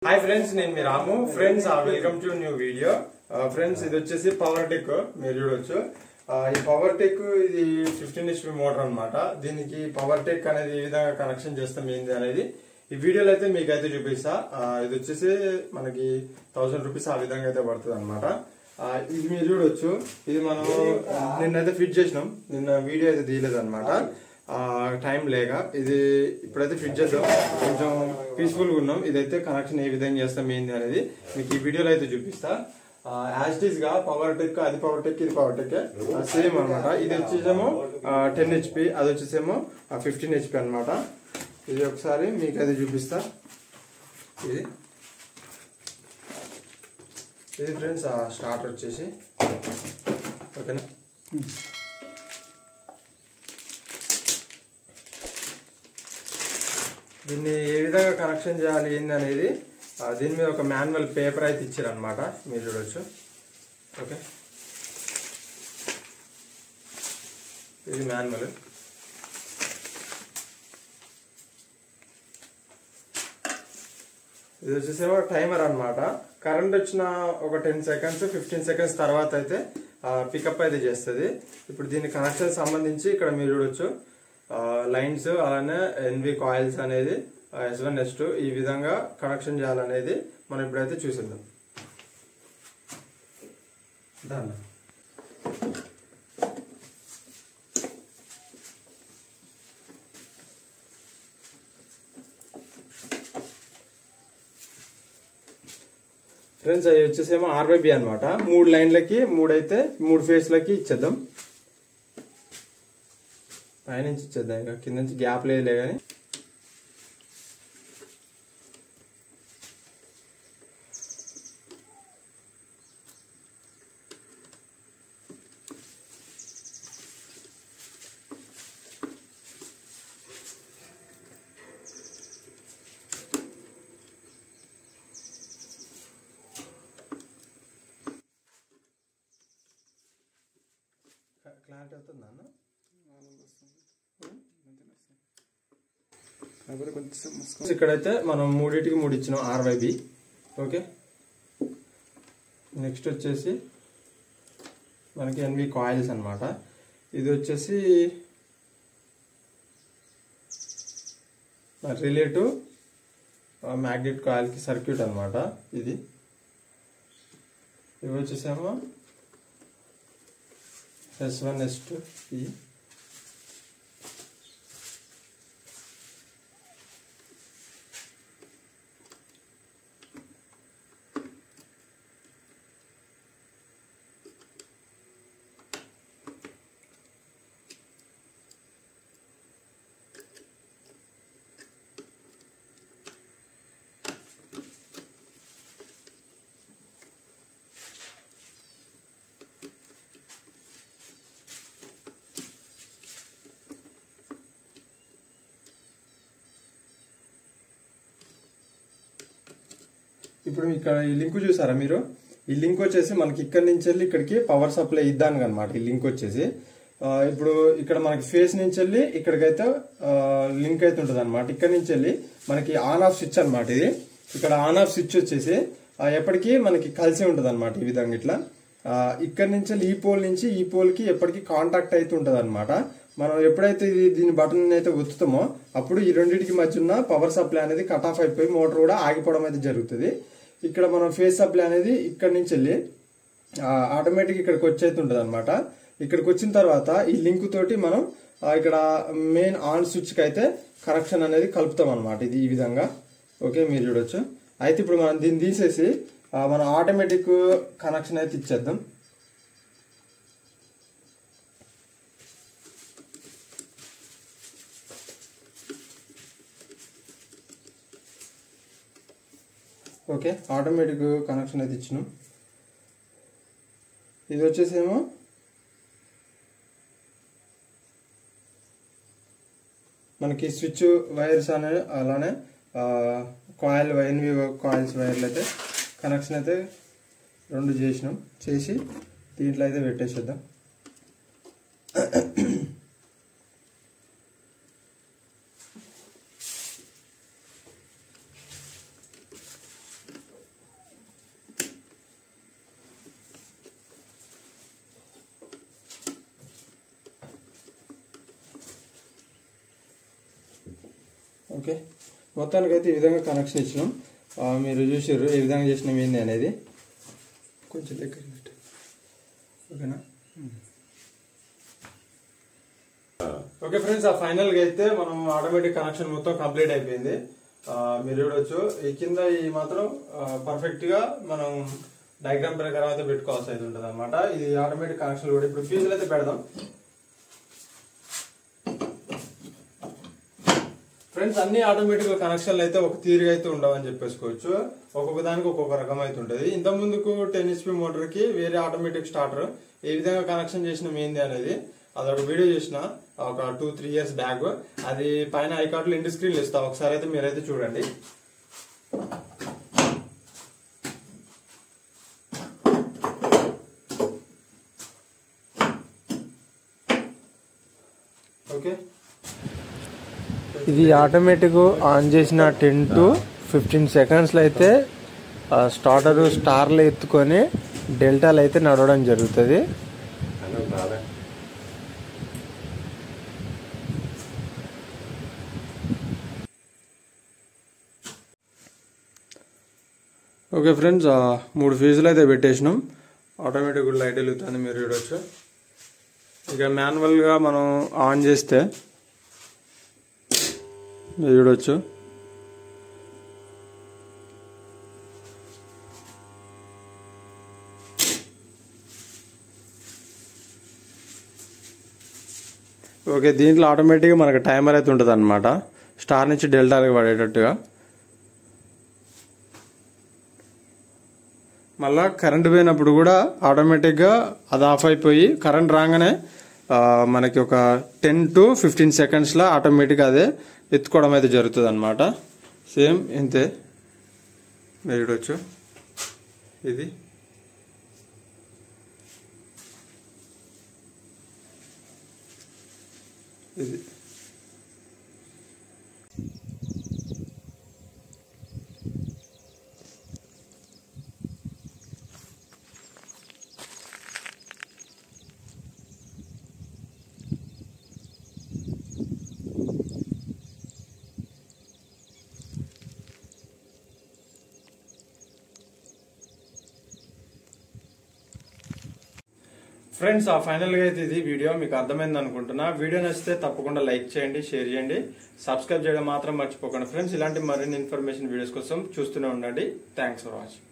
Hi friends, నేను మీ Ramu. Friends welcome to new video. Friends ఇది వచ్చేసి పవర్ టెక్, మీరు చూడొచ్చు. ఈ పవర్ టెక్ ఇది 15 HP మోటార్ అనమాట. దీనికి పవర్ టెక్ అనేది ఏ విధంగా కనెక్షన్ చేస్తాం ఏంది అనేది ఈ వీడియోలో అయితే మీకు అయితే చూపిస్తా. ఇది వచ్చేసి మనకి 1000 రూపీస్ ఆ విధంగా అయితే పడుతుంది అనమాట. ఇది మీరు చూడొచ్చు. ఇది మనం నిన్నైతే ఫిట్ చేసినాం. నిన్న వీడియో అయితే తీయలేదు అనమాట, టైం లేక. ఇది ఇప్పుడైతే ఫిట్ చేద్దాం, కొంచెం పీస్ఫుల్ గా ఉన్నాం. ఇదైతే కనెక్షన్ ఏ విధంగా చేస్తాం ఏంది అనేది మీకు ఈ వీడియోలో అయితే చూపిస్తా. యాజ్ ఇట్ గా పవర్ టెక్, అది పవర్ టెక్, ఇది పవర్ టెక్ సేమ్ అనమాట. ఇది వచ్చేసేమో 10 HP, అది వచ్చేసేమో 15 HP అనమాట. ఇది ఒకసారి మీకు అయితే చూపిస్తా. ఇది ఫ్రెండ్స్ స్టార్ట్ వచ్చేసి ఓకేనా. దీన్ని ఏ విధంగా కనెక్షన్ చేయాలి ఏంది అనేది దీని మీద ఒక మాన్యువల్ పేపర్ అయితే ఇచ్చారు అనమాట, మీరు చూడొచ్చు. ఓకే, ఇది మాన్యువల్. ఇది వచ్చేసేమో టైమర్ అనమాట. కరెంట్ వచ్చిన ఒక 10 సెకండ్స్ 15 సెకండ్స్ తర్వాత అయితే పికప్ అయితే చేస్తుంది. ఇప్పుడు దీని కనెక్షన్ సంబంధించి ఇక్కడ మీరు చూడొచ్చు లైన్స్, అలానే ఎన్వి కాయిల్స్ అనేది S1 S2 ఈ విధంగా కనెక్షన్ చేయాలనేది మనం ఇప్పుడైతే చూసిద్దాం. దాన్ని ఫ్రెండ్స్ అవి వచ్చేసేమో RYB అనమాట. 3 లైన్లకి 3 ఫేస్లకి ఇచ్చేద్దాం. పైనుంచి ఇచ్చేద్దాం, ఇక కింద నుంచి గ్యాప్ లేదులే కానీ. క్లారిటీ అవుతుందా అన్న? ఇక్కడైతే మనం 3టికి 3 ఇచ్చినాం RYB. ఓకే, నెక్స్ట్ వచ్చేసి మనకి NV కాయిల్స్ అనమాట. ఇది వచ్చేసి రిలేటివ్ మ్యాగ్నెట్ కాయిల్ కి సర్క్యూట్ అనమాట. ఇవి వచ్చేసేమో S1 S2. ఇప్పుడు ఇక్కడ ఈ లింక్ చూసారా మీరు? ఈ లింక్ వచ్చేసి మనకి ఇక్కడ నుంచి వెళ్ళి ఇక్కడికి పవర్ సప్లై ఇద్దాను అనమాట. ఈ లింక్ వచ్చేసి ఇప్పుడు ఇక్కడ మనకి ఫేస్ నుంచి వెళ్ళి ఇక్కడికైతే లింక్ అయితే ఉంటుంది అనమాట. ఇక్కడ నుంచి వెళ్ళి మనకి ఆన్ ఆఫ్ స్విచ్ అనమాట. ఇది ఇక్కడ ఆన్ ఆఫ్ స్విచ్ వచ్చేసి ఎప్పటికీ మనకి కలిసి ఉంటుంది అనమాట. ఈ విధంగా ఇట్లా ఇక్కడ నుంచి ఈ పోల్ నుంచి ఈ పోల్ కి ఎప్పటికీ కాంటాక్ట్ అయితే ఉంటుంది అనమాట. మనం ఎప్పుడైతే దీని బటన్ అయితే ఒత్తుతామో అప్పుడు ఈ రెండింటికి మధ్య ఉన్న పవర్ సప్లై అనేది కట్ ఆఫ్ అయిపోయి మోటార్ కూడా ఆగిపోవడం అయితే జరుగుతుంది. ఇక్కడ మనం ఫేస్ సప్లై అనేది ఇక్కడ నుంచి వెళ్ళి ఆటోమేటిక్ ఇక్కడికి వచ్చేది ఉంటుంది అనమాట. ఇక్కడికి వచ్చిన తర్వాత ఈ లింక్ తోటి మనం ఇక్కడ మెయిన్ ఆన్ స్విచ్ కి అయితే కనెక్షన్ అనేది కలుపుతాం అనమాట. ఇది ఈ విధంగా. ఓకే, మీరు చూడొచ్చు. అయితే ఇప్పుడు మనం దీన్ని తీసేసి మనం ఆటోమేటిక్ కనెక్షన్ అయితే ఇచ్చేద్దాం. ఓకే, ఆటోమేటిక్ కనెక్షన్ అయితే ఇచ్చినాం. ఇది వచ్చేసేమో మనకి స్విచ్ వైర్స్ అనే అలానే కాయిల్ NV కాయిల్స్ వైర్లు అయితే కనెక్షన్ అయితే 2 చేసినాం. చేసి దీంట్లో అయితే పెట్టేసేద్దాం. ఓకే, మొత్తానికి అయితే ఈ విధంగా కనెక్షన్ ఇచ్చినాం. మీరు చూసారు ఏ విధంగా చేసినాం ఏంది అనేది. కొంచెం దగ్గర పెట్టు. ఓకేనా? ఓకే ఫ్రెండ్స్, ఫైనల్ గా అయితే మనం ఆటోమేటిక్ కనెక్షన్ మొత్తం కంప్లీట్ అయిపోయింది. మీరు చూడొచ్చు ఈ కింద ఈ మాత్రం పర్ఫెక్ట్ గా మనం డయాగ్రామ్ ప్రకారం అయితే పెట్టుకోవాల్సి అయితే ఉంటుంది అనమాట. ఇది ఆటోమేటిక్ కనెక్షన్ కూడా ఇప్పుడు ఫీజులు అయితే పెడదాం. ఫ్రెండ్స్, అన్ని ఆటోమేటిక్ కనెక్షన్లు అయితే ఒక తీరుగా అయితే ఉండవని చెప్పేసుకోవచ్చు. ఒక్కొక్క దానికి ఒక్కొక్క రకం అయితే ఉంటుంది. ఇంత ముందుకు 10 HP మోటార్ కి వేరే ఆటోమేటిక్ స్టార్టర్ ఏ విధంగా కనెక్షన్ చేసినాం ఏంది అనేది అదొక వీడియో చేసిన ఒక 2-3 years బ్యాక్. అది పైన ఐకార్డులు ఇంటి స్క్రీన్లు ఇస్తా, ఒకసారి అయితే మీరైతే చూడండి. ఓకే, ఇది ఆటోమేటిక్ ఆన్ చేసిన 10 to 15 seconds లో అయితే స్టార్టర్ స్టార్లు ఎత్తుకొని డెల్టాలు అయితే నడవడం జరుగుతుంది. ఓకే ఫ్రెండ్స్, 3 ఫీజులు అయితే పెట్టేసినాం. ఆటోమేటిక్ లైట్ వెలుగుతుంది, మీరు చూడవచ్చు. ఇక మాన్యువల్గా మనం ఆన్ చేస్తే మీరు చూడవచ్చు. ఓకే, దీంట్లో ఆటోమేటిక్గా మనకు టైమర్ అయితే ఉంటుంది అనమాట, స్టార్ నుంచి డెల్టాకి పడేటట్టుగా. మళ్ళా కరెంట్ పోయినప్పుడు కూడా ఆటోమేటిక్గా అది ఆఫ్ అయిపోయి కరెంట్ రాగానే మనకి ఒక 10 to 15 seconds ఆటోమేటిక్గా అదే ఎత్తుకోవడం అయితే జరుగుతుంది అనమాట. సేమ్ ఇంతే, మీరు చూడవచ్చు. ఇది ఇది ఫ్రెండ్స్, ఫైనల్ గా అయితే ఇది వీడియో మీకు అర్థమైంది అనుకుంటున్నా. వీడియో నచ్చితే తప్పకుండా లైక్ చేయండి, షేర్ చేయండి, సబ్స్క్రైబ్ చేయడం మాత్రం మర్చిపోకండి ఫ్రెండ్స్. ఇలాంటి మరిన్ని ఇన్ఫర్మేషన్ వీడియోస్ కోసం చూస్తూనే ఉండండి. Thanks for watching.